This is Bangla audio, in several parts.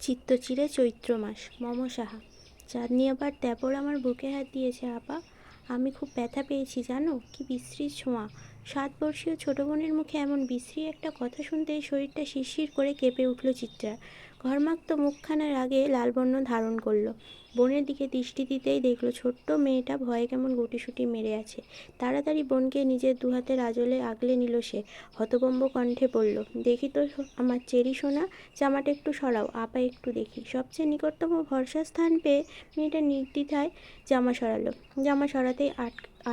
চিত্তচিরে চৈত্র মাস। মম সাহা। চাঁদনি আবার দেবর আমার বুকে হাত দিয়েছে। আপা, আমি খুব ব্যথা পেয়েছি জানো। কি বিশ্রী ছোঁয়া। 7 বর্ষীয় ছোট বোনের মুখে এমন বিশ্রী একটা কথা শুনতেই শরীরটা শিরশির করে কেঁপে উঠল চিত্রার। ঘর্মাক্ত মুখখানার আগে লালবর্ণ ধারণ করলো। বোনের দিকে দৃষ্টি দিতেই দেখলো ছোট্ট মেয়েটা ভয়ে কেমন গুটিসুটি মেরে আছে। তাড়াতাড়ি বোনকে নিজের দুহাতের আঁচলে আগলে নিল সে। হতভম্ব কণ্ঠে বলল, দেখি তো আমার চেরি সোনা, জামাটা একটু সরাও, আপা একটু দেখি। সবচেয়ে নিকটতম ভরসার স্থান পেয়ে মেয়েটা নির্দ্বিধায় জামা সরালো। জামা সরাতেই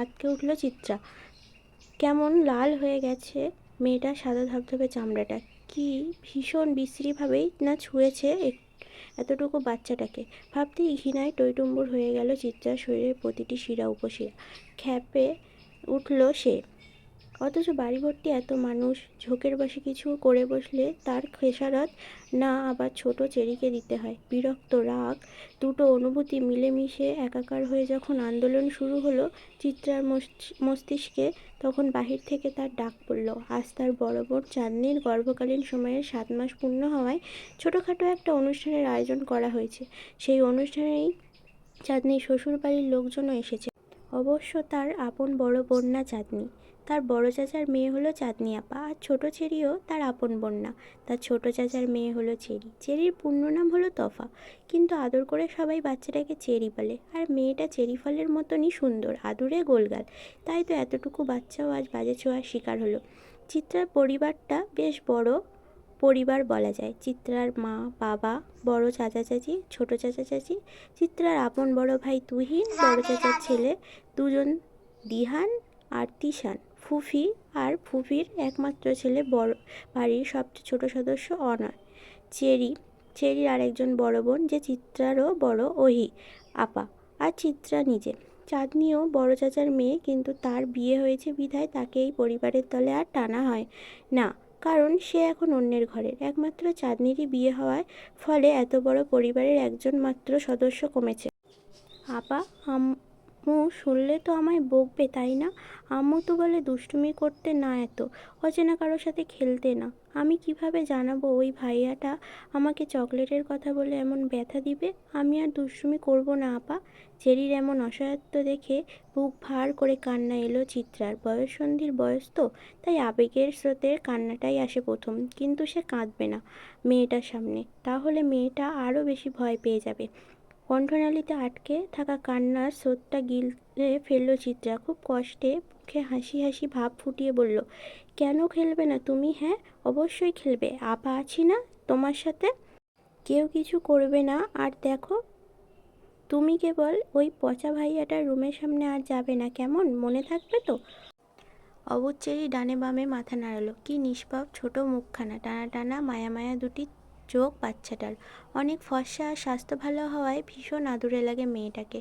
আটকে উঠল চিত্রা। কেমন লাল হয়ে গেছে মেয়েটার সাদা ধবধবে চামড়াটা। কি ভীষণ বিশ্রীভাবেই না ছুঁয়েছে এতটুকু বাচ্চাটাকে। ভাবতেই ঘৃণায় টইটুম্বুর হয়ে গেল চিত্রার শরীরের প্রতিটি শিরা উপশিরা। ক্ষেপে উঠল সে। অথচ বাড়ি ভর্তি এত মানুষ, ঝোঁকের বসে কিছু করে বসলে তার খেসারত না আবার ছোট চেরিকে দিতে হয়। বিরক্ত, রাগ, দুটো অনুভূতি মিলেমিশে একাকার হয়ে যখন আন্দোলন শুরু হলো চিত্রার মস্তিষ্কে, তখন বাহির থেকে তার ডাক পড়ল। আজ তার বড় বোন চাঁদনির গর্ভকালীন সময়ের 7 মাস পূর্ণ হওয়ায় ছোটোখাটো একটা অনুষ্ঠানের আয়োজন করা হয়েছে। সেই অনুষ্ঠানেই চাঁদনির শ্বশুরবাড়ির লোকজনও এসেছে। অবশ্য তার আপন বড় বোন না চাঁদনি। তার বড় চাচার মেয়ে হলো চাঁদনি আপা, আর ছোট চেরিও তার আপন বোন না। তার ছোট চাচার মেয়ে হলো চেরি। চেরির পূর্ণ নাম হলো তফা, কিন্তু আদর করে সবাই বাচ্চাটাকে চেরি বলে। আর মেয়েটা চেরি ফলের মতনই সুন্দর, আদুরে গোলগাল। তাই তো এতটুকু বাচ্চাও আজ বাজে ছোঁয়ার শিকার হলো। চিত্রার পরিবারটা বেশ বড় পরিবার বলা যায়। চিত্রার মা, বাবা, বড় চাচা চাচি, ছোট চাচা চাচি, চিত্রার আপন বড় ভাই তুহিন, বড় চাচার ছেলে দুজন দিহান আর তিশান, ফুফি আর ফুফির একমাত্র ছেলে, বড় বাড়ির সবচেয়ে ছোট সদস্য অনয়, চেরির আরেকজন বড় বোন যে চিত্রারও বড়, ওহি আপা, আর চিত্রা নিজে। চাঁদনিও বড় চাচার মেয়ে, কিন্তু তার বিয়ে হয়েছে বিধায় তাকে এই পরিবারের তলে আর টানা হয় না, কারণ সে এখন অন্যের ঘরের। একমাত্র চাঁদনিরই বিয়ে হওয়ার ফলে এত বড় পরিবারের একজন মাত্র সদস্য কমেছে। আপা, আম্মু শুনলে তো আমায় বকবে তাই না? আম্মু তো বলে দুষ্টুমি করতে না, এত অচেনা কারোর সাথে খেলতে না। আমি কিভাবে জানাবো ওই ভাইয়াটা আমাকে চকলেটের কথা বলে এমন ব্যথা দিবে? আমি আর দুষ্টুমি করব না আপা। চেরির এমন অসহায়ত্ব দেখে বুক ভার করে কান্না এলো চিত্রার। বয়ঃসন্ধির বয়স তো, তাই আবেগের স্রোতের কান্নাটাই আসে প্রথম। কিন্তু সে কাঁদবে না মেয়েটার সামনে, তাহলে মেয়েটা আরও বেশি ভয় পেয়ে যাবে। কণ্ঠনালীতে আটকে থাকা কান্নার স্রোতটা গিলে ফেলল চিত্রা। খুব কষ্টে মুখে হাসি হাসি ভাব ফুটিয়ে বলল, কেন খেলবে না তুমি? হ্যাঁ, অবশ্যই খেলবে। আপা আছি না তোমার সাথে, কেউ কিছু করবে না। আর দেখো, তুমি কেবল ওই পচা ভাইয়াটার রুমের সামনে আর যাবে না, কেমন? মনে থাকবে তো? অবুঝ চেরি ডানে বামে মাথা নাড়ালো। কি নিষ্পাপ ছোট মুখখানা, টানা টানা মায়া মায়া দুটি চোখ বাচ্চাটার। অনেক ফর্সা আর স্বাস্থ্য ভালো হওয়ায় ভীষণ আদুরে লাগে মেয়েটাকে।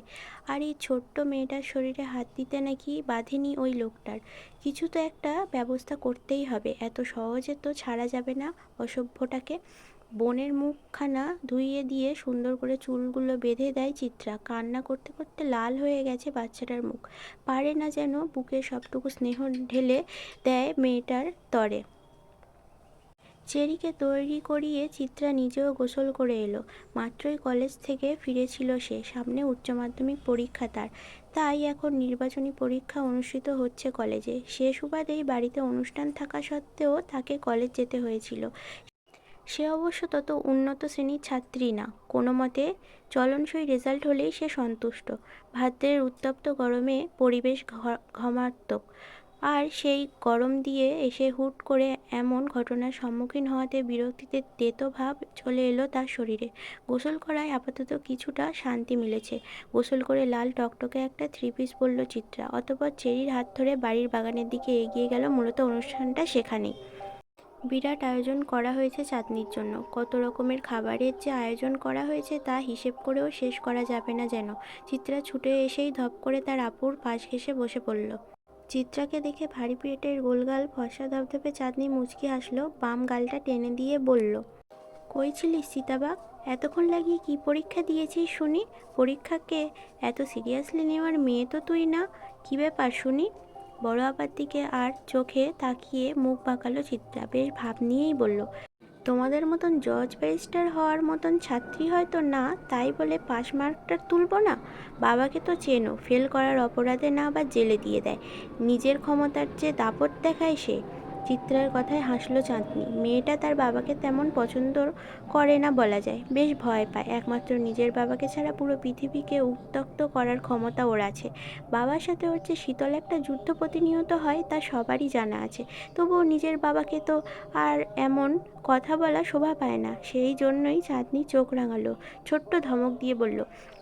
আর এই ছোট্ট মেয়েটার শরীরে হাত দিতে নাকি বাঁধেনি ওই লোকটার। কিছু তো একটা ব্যবস্থা করতেই হবে, এত সহজে তো ছাড়া যাবে না অসভ্যটাকে। বোনের মুখখানা ধুইয়ে দিয়ে সুন্দর করে চুলগুলো বেঁধে দেয় চিত্রা। কান্না করতে করতে লাল হয়ে গেছে বাচ্চাটার মুখ। পারে না যেন বুকের সবটুকু স্নেহ ঢেলে দেয় মেয়েটার তরে। চেরিকে তৈরি করিয়ে চিত্রা নিজেও গোসল করে এলো। মাত্রই কলেজ থেকে ফিরেছিল সে। সামনে উচ্চ মাধ্যমিক পরীক্ষা তার, তাই এখন নির্বাচনী পরীক্ষা অনুষ্ঠিত হচ্ছে কলেজে। সে সুবাদেই বাড়িতে অনুষ্ঠান থাকা সত্ত্বেও তাকে কলেজ যেতে হয়েছিল। সে অবশ্য তত উন্নত শ্রেণীর ছাত্রী না। কোনো মতে চলনসই রেজাল্ট হলেই সে সন্তুষ্ট। ভাদ্রের উত্তপ্ত গরমে পরিবেশ ঘর্মাক্ত, আর সেই গরম দিয়ে এসে হুট করে এমন ঘটনার সম্মুখীন হওয়াতে বিরক্তিতে তেতো ভাব চলে এলো তার শরীরে। গোসল করায় আপাতত কিছুটা শান্তি মিলেছে। গোসল করে লাল টকটকে একটা 3 পিস পরল চিত্রা। অতঃপর চেরির হাত ধরে বাড়ির বাগানের দিকে এগিয়ে গেল। মূলত অনুষ্ঠানটা সেখানেই। বিরাট আয়োজন করা হয়েছে চাঁদনির জন্য। কত রকমের খাবারের যে আয়োজন করা হয়েছে তা হিসেব করেও শেষ করা যাবে না যেন। চিত্রা ছুটে এসেই ধপ করে তার আপুর পাশ ঘেঁষে বসে পড়ল। চিত্রাকে দেখে ভারী পেটের গোলগাল ফর্সা ধবধবে চাঁদনি মুচকি হাসলো। বাম গালটা টেনে দিয়ে বলল, কই ছিলিস সীতাবাগ? এতক্ষণ লাগিয়ে কি পরীক্ষা দিয়েছিস শুনি? পরীক্ষাকে এত সিরিয়াসলি নেওয়ার মেয়ে তো তুই না। কি ব্যাপার শুনি? বড় আপার দিকে আর চোখে তাকিয়ে মুখ বাঁকালো চিত্রা। বেশ ভাব নিয়েই বলল, তোমাদের মতন জজ ব্যারিস্টার হওয়ার মতন ছাত্রী হয়তো না, তাই বলে পাস মার্কটা তুলব না? বাবাকে তো চেনো, ফেল করার অপরাধে না আবার জেলে দিয়ে দেয়। নিজের ক্ষমতার যে দাপট দেখায় সে। চিত্রার কথায় হাসলো চাঁদনি। মেয়েটা তার বাবাকে তেমন পছন্দ করে না বলা যায়, বেশ ভয় পায়। একমাত্র নিজের বাবাকে ছাড়া পুরো পৃথিবীকে উত্ত্যক্ত করার ক্ষমতা ওর আছে। বাবার সাথে ওর যে শীতল একটা যুদ্ধ প্রতিনিয়ত হয় তা সবারই জানা আছে। তবুও নিজের বাবাকে তো আর এমন কথা বলা শোভা পায় না। সেই জন্যই চাঁদনি চোখ রাঙালো, ছোট্ট ধমক দিয়ে বলল,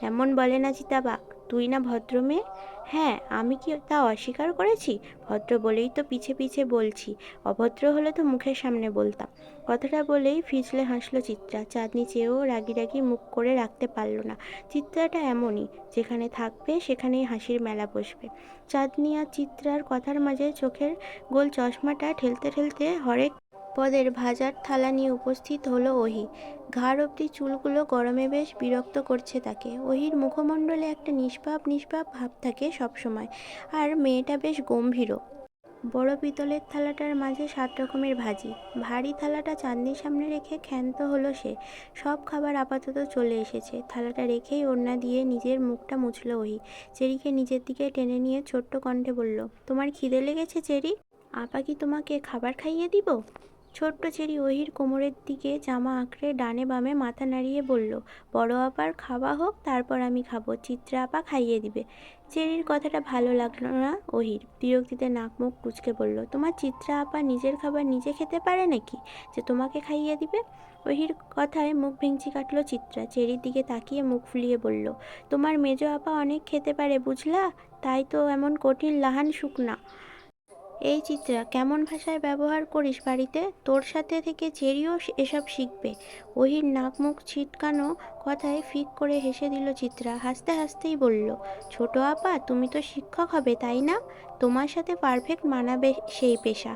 এমন বলে না চিতাবাঘ, তুই না ভদ্র মেয়ে? হ্যাঁ, আমি কি তা অস্বীকার করেছি? ভদ্র বলেই তো পিছে পিছে বলছি, অভদ্র হলে তো মুখের সামনে বলতাম। কথাটা বলেই ফিচলে হাসলো চিত্রা। চাঁদনি চেয়েও রাগি রাগি মুখ করে রাখতে পারল না। চিত্রাটা এমনই, যেখানে থাকবে সেখানেই হাসির মেলা বসবে। চাঁদনি আর চিত্রার কথার মাঝে চোখের গোল চশমাটা ঠেলতে ঠেলতে হরেক পদের ভাজার থালা নিয়ে উপস্থিত হলো ওহি। ঘাড় অবধি চুলগুলো গরমে বেশ বিরক্ত করছে তাকে। ওহির মুখমণ্ডলে একটা নিষ্পাপ নিষ্পাপ ভাব থাকে সবসময়, আর মেয়েটা বেশ গম্ভীরও। বড় পিতলের থালাটার মাঝে 7 রকমের ভাজি। ভারী থালাটা চাঁদনির সামনে রেখে ক্ষান্ত হলো সে। সব খাবার আপাতত চলে এসেছে। থালাটা রেখেই ওড়না দিয়ে নিজের মুখটা মুছল ওহি। চেরিকে নিজের দিকে টেনে নিয়ে ছোট্ট কণ্ঠে বলল, তোমার খিদে লেগেছে চেরি? আপা কি তোমাকে খাবার খাইয়ে দিব? ছোট্ট চেরি ওহির কোমরের দিকে জামা আঁকড়ে ডানে বামে মাথা নাড়িয়ে বলল, বড় আপার খাওয়া হোক, তারপর আমি খাবো। চিত্রা আপা খাইয়ে দিবে। চেরির কথাটা ভালো লাগলো না ওহির। বিরক্তিতে নাক মুখ কুঁচকে বলল, তোমার চিত্রা আপা নিজের খাবার নিজে খেতে পারে নাকি, যে তোমাকে খাইয়ে দিবে? ওহির কথায় মুখ ভেঙচি কাটলো চিত্রা। চেরির দিকে তাকিয়ে মুখ ফুলিয়ে বলল, তোমার মেজো আপা অনেক খেতে পারে বুঝলা, তাই তো এমন কঠিন লাহান শুকনা। এই চিত্রা, কেমন ভাষায় ব্যবহার করিস বাড়িতে? তোর সাথে থেকে চেরিও এসব শিখবে। ওহির নাক মুখ ছিটকানো কথায় ফিক করে হেসে দিল চিত্রা। হাসতে হাসতেই বলল, ছোট আপা, তুমি তো শিক্ষক হবে তাই না? তোমার সাথে পারফেক্ট মানাবে সেই পেশা।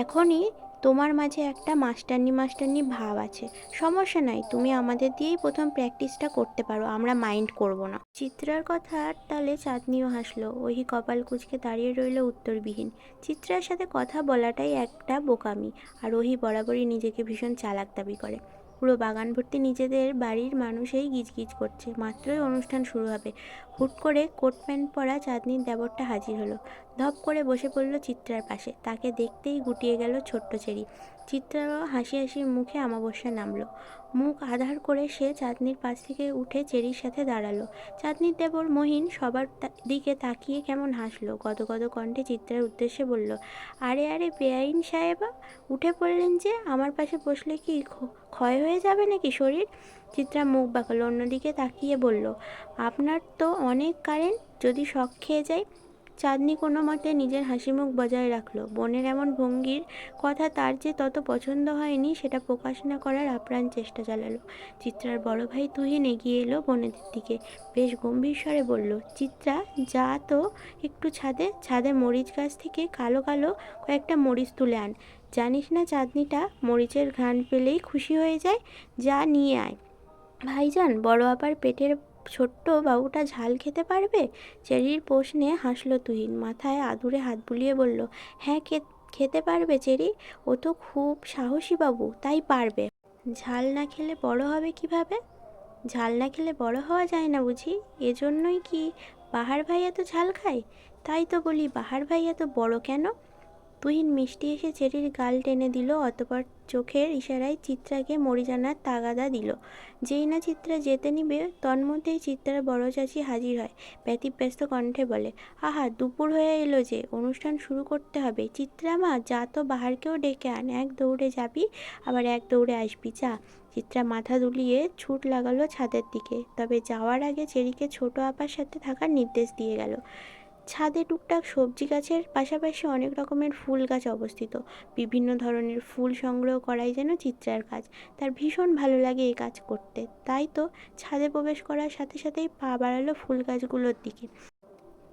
এখনই তোমার মাঝে একটা মাস্টারনি মাস্টারনি ভাব আছে। সমস্যা নাই, তুমি আমাদের দিয়েই প্রথম প্র্যাকটিসটা করতে পারো, আমরা মাইন্ড করব না। চিত্রার কথার তালে চাঁদনিও হাসলো। ওহি কপাল কুঁচকে দাঁড়িয়ে রইল উত্তরবিহীন। চিত্রার সাথে কথা বলাটাই একটা বোকামি, আর ওহি বরাবরই নিজেকে ভীষণ চালাক দাবি করে। পুরো বাগান ভর্তি নিজেদের বাড়ির মানুষেই গিজগিজ করছে। মাত্রই অনুষ্ঠান শুরু হবে। হুট করে কোট প্যান্ট পরা চাঁদনির দেবরটা হাজির হলো। ধপ করে বসে পড়ল চিত্রার পাশে। তাকে দেখতেই গুটিয়ে গেল ছোট্ট চেরি। চিত্রারও হাসি হাসি মুখে অমাবস্যা নামলো। মুখ আধার করে সে চাঁদনির পাশ থেকে উঠে চেরির সাথে দাঁড়ালো। চাঁদনির দেবর মহিন সবার দিকে তাকিয়ে কেমন হাসলো। গদগদ কণ্ঠে চিত্রার উদ্দেশ্যে বলল, আরে আরে বেআইন সাহেবা, উঠে পড়লেন যে? আমার পাশে বসলে কি ক্ষয় হয়ে যাবে নাকি শরীর? চিত্রা মুখ বাঁকালো, অন্যদিকে তাকিয়ে বলল, আপনার তো অনেক কারেন্ট, যদি শক খেয়ে যায়। চাঁদনি কোনো মতে নিজের হাসিমুখ বজায় রাখলো। বোনের এমন ভঙ্গির কথা তার যে তত পছন্দ হয়নি, সেটা প্রকাশ না করার আপ্রাণ চেষ্টা চালালো। চিত্রার বড় ভাই তুহিন এগিয়ে এলো বোনেদের দিকে। বেশ গম্ভীর স্বরে বলল, চিত্রা, যা তো একটু ছাদে, ছাদে মরিচ গাছ থেকে কালো কালো কয়েকটা মরিচ তুলে আন। জানিস না চাঁদনিটা মরিচের ঘ্রাণ পেলেই খুশি হয়ে যায়। যা নিয়ে আয়। ভাইজান, বড় আপার পেটের ছোট্ট বাবুটা ঝাল খেতে পারবে? চেরির প্রশ্নে হাসল তুহিন। মাথায় আদুরে হাত বুলিয়ে বলল, হ্যাঁ, খেতে পারবে চেরি। ও তো খুব সাহসী বাবু, তাই পারবে। ঝাল না খেলে বড় হবে কিভাবে? ঝাল না খেলে বড় হওয়া যায় না বুঝি? এজন্যই কি বাহার ভাই এত ঝাল খায়? তাই তো বলি, বাহার ভাই এত বড় কেন? তুহিন মিষ্টি এসে চেরির গাল টেনে দিল, অতঃপর চোখের ইশারায় চিত্রাকে মরিজানার তাগাদা দিল। যেই না চিত্রা যেতে নিবে, তন্মধ্যেই চিত্রার বড় চাচি হাজির হয়। ব্যতিব্যস্ত কণ্ঠে বলে, আহা, দুপুর হয়ে এলো যে, অনুষ্ঠান শুরু করতে হবে। চিত্রা মা, যা তো বাহারকেও ডেকে আন। এক দৌড়ে যাবি, আবার এক দৌড়ে আসবি, যা। চিত্রা মাথা দুলিয়ে ছুট লাগালো ছাদের দিকে। তবে যাওয়ার আগে চেরিকে ছোট আপার সাথে থাকার নির্দেশ দিয়ে গেল। ছাদে টুকটাক সবজি গাছের পাশাপাশি অনেক রকমের ফুল গাছ অবস্থিত। বিভিন্ন ধরনের ফুল সংগ্রহ করাই যেন চিত্রার কাজ। তার ভীষণ ভালো লাগে এই কাজ করতে। তাই তো ছাদে প্রবেশ করার সাথে সাথেই পা বাড়ালো ফুল গাছগুলোর দিকে।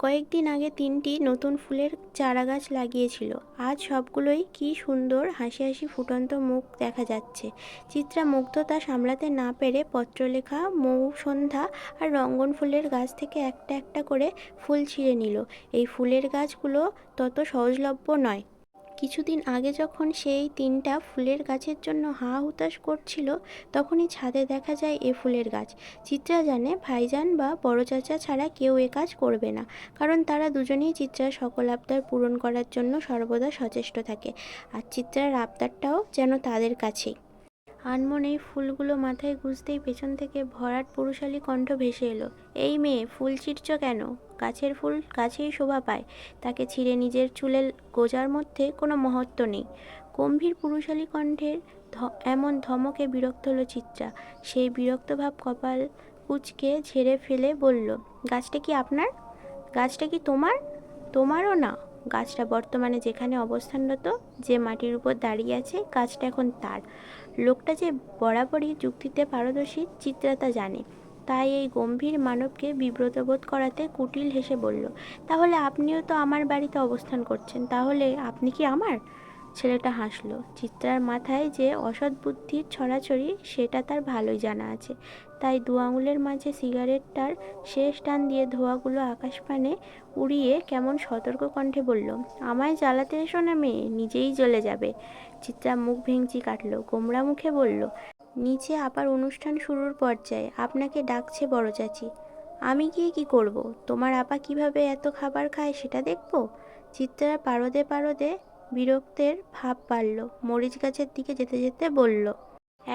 কয়েকদিন আগে 3টি নতুন ফুলের চারা গাছ লাগিয়েছিল। আজ সবগুলোই কি সুন্দর হাসি হাসি ফুটন্ত মুখ দেখা যাচ্ছে। চিত্রা মুগ্ধতা সামলাতে না পেরে পত্রলেখা, মৌ সন্ধ্যা আর রঙ্গন ফুলের গাছ থেকে একটা একটা করে ফুল ছিঁড়ে নিল। এই ফুলের গাছগুলো তত সহজলভ্য নয়। কিছুদিন আগে যখন সেই 3টা ফুলের গাছের জন্য হা হুতাশ করছিল, তখনই ছাদে দেখা যায় এ ফুলের গাছ। চিত্রা জানে ভাইজান বা বড় চাচা ছাড়া কেউ এ কাজ করবে না, কারণ তারা দুজনেই চিত্রার সকল আবদার পূরণ করার জন্য সর্বদা সচেষ্ট থাকে। আর চিত্রার আবদারটাও যেন তাদের কাছেই। আনমন এই ফুলগুলো মাথায় গুঁজতেই পেছন থেকে ভরাট পুরুষালী কণ্ঠ ভেসে এলো। এই মেয়ে, ফুল ছিঁড়ছ কেন? গাছের ফুল গাছেই শোভা পায়, তাকে ছিঁড়ে নিজের চুলের গোজার মধ্যে কোনো মহত্ব নেই। গম্ভীর পুরুষালী কণ্ঠের এমন ধমকে বিরক্ত হলো চিত্রা। সেই বিরক্ত ভাব কপাল কুঁচকে ঝেড়ে ফেলে বলল, গাছটা কি আপনার? গাছটা কি তোমার? তোমারও না। গাছটা বর্তমানে যেখানে অবস্থানরত, যে মাটির উপর দাঁড়িয়ে আছে, গাছটা এখন তার। লোকটা যে বরাবরই যুক্তিতে পারদর্শী, চিত্রা তা জানে। তাই এই গম্ভীর মানবকে বিব্রত বোধ করাতে কুটিল হেসে বলল, তাহলে আপনিও তো আমার বাড়িতে অবস্থান করছেন, তাহলে আপনি কি আমার? ছেলেটা হাসল। চিত্রার মাথায় যে অসৎ বুদ্ধির ছড়াছড়ি সেটা তার ভালোই জানা আছে। তাই 2 আঙুলের মাঝে সিগারেটটার শেষ টান দিয়ে ধোঁয়াগুলো আকাশপানে উড়িয়ে কেমন সতর্ক কণ্ঠে বলল, আমায় জ্বালাতে এসো না মেয়ে, নিজেই জ্বলে যাবে। চিত্রা মুখ ভেঙচি কাটল, গোমরা মুখে বলল, নিচে আবার অনুষ্ঠান শুরুর পর্যায়ে, আপনাকে ডাকছে বড় চাচি। আমি গিয়ে কি করব? তোমার আপা কিভাবে এত খাবার খায় সেটা দেখব? চিত্রার পারদে পারদে বিরক্তের ভাব বাড়ল। মরিচ গাছের দিকে যেতে যেতে বলল,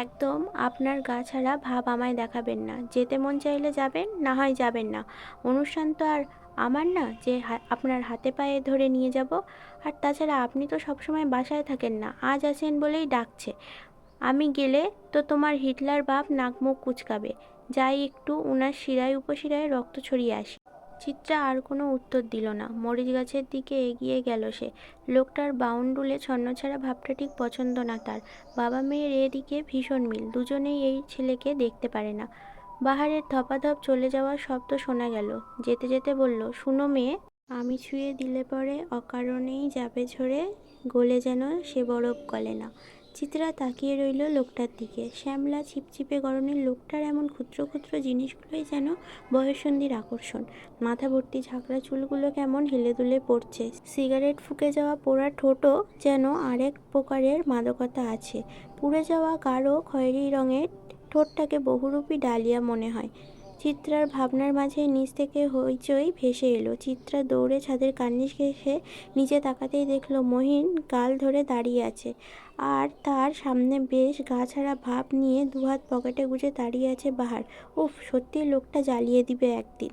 একদম আপনার গা ছাড়া ভাব আমায় দেখাবেন না। যেতে মন চাইলে যাবেন, না হয় যাবেন না। অনুষ্ঠান তো আর আমার না যে আপনার হাতে পায়ে ধরে নিয়ে যাব। আর তাছাড়া আপনি তো সবসময় বাসায় থাকেন না, আজ আছেন বলেই ডাকছে। আমি গেলে তো তোমার হিটলার বাপ নাক মুখ কুঁচকাবে। যাই একটু উনার শিরায় উপশিরায় রক্ত ছড়িয়ে আসি। চিত্রা আর কোনো উত্তর দিল না। মরিচ গাছের দিকে এগিয়ে গেল সে। লোকটার বাউন্ডুলে ছন্নছাড়া ভাবটা ঠিক পছন্দ না তার। বাবা মেয়ের এদিকে ভীষণ মিল, দুজনেই এই ছেলেকে দেখতে পারে না। বাহারের ধপাধপ চলে যাওয়ার শব্দ শোনা গেল। যেতে যেতে বলল, শুনো মেয়ে, আমি ছুঁয়ে দিলে পরে অকারণেই যাবে ঝরে, গলে যেন সে বরফ গলে না। চিত্রা তাকিয়ে রইল লোকটার দিকে। শ্যামলা ছিপছিপে গরনের লোকটার এমন ক্ষুদ্র ক্ষুদ্র জিনিসগুলোই যেন বয়ঃসন্ধির আকর্ষণ। মাথা ভর্তি ঝাঁকড়া চুলগুলো কেমন হেলে দুলে পড়ছে। সিগারেট ফুঁকে যাওয়া পোড়া ঠোঁটও যেন আরেক প্রকারের মাদকতা আছে। পুড়ে যাওয়া গাঢ় খয়েরি রঙের ঠোঁটটাকে বহুরূপী ডালিয়া মনে হয়। চিত্রার ভাবনার মাঝে নিচ থেকে হইচই ভেসে এলো। চিত্রা দৌড়ে ছাদের কার্নিশ ঘেঁষে নিচে তাকাতেই দেখল মহিন গাল ধরে দাঁড়িয়ে আছে, আর তার সামনে বেশ গা ছাড়া ভাব নিয়ে দুহাত পকেটে গুজে দাঁড়িয়ে আছে বাহার। উফ, সত্যি লোকটা জ্বালিয়ে দিবে একদিন।